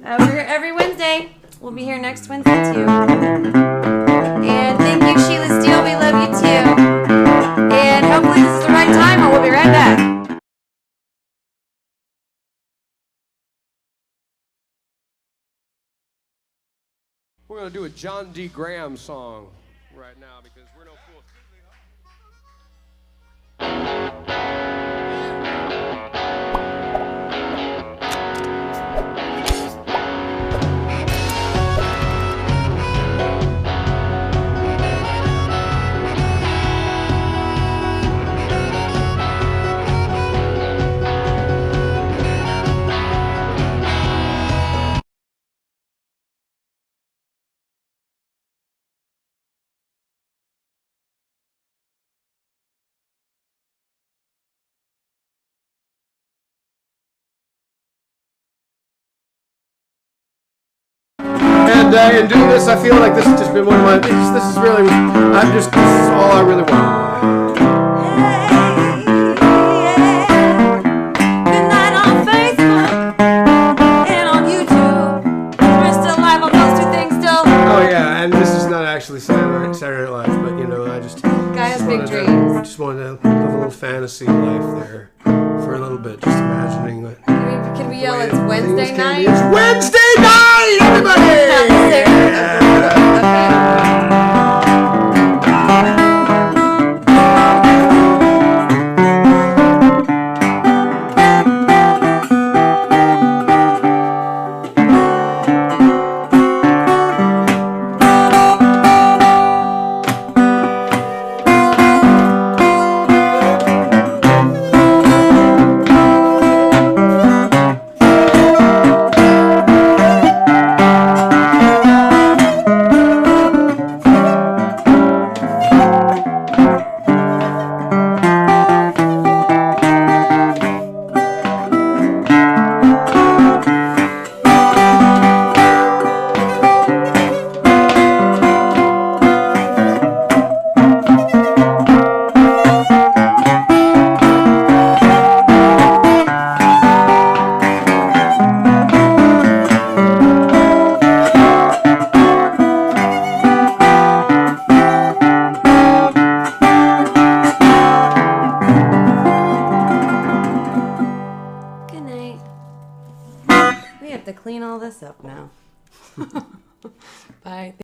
Speaker 1: We're here every Wednesday. We'll be here next Wednesday too. And thank you, Sheila Steele. We love you too. And hopefully this is the right time, or we'll be right back.
Speaker 3: We're going to do a John D. Graham song right now because we're no fools.
Speaker 2: And doing this, I feel like this has just been one of my. This is really. This is all I really want.
Speaker 1: Good night on Facebook and on YouTube. We're still live on those two things still.
Speaker 2: Oh yeah, and this is not actually Saturday Night Live, but you know, I just.
Speaker 1: Guy has big dreams.
Speaker 2: Just wanted to live a little fantasy life there for a little bit, just imagining what.
Speaker 1: Can we yell it's Wednesday night?
Speaker 2: It's Wednesday night, everybody!
Speaker 1: have to clean all this up now. Bye.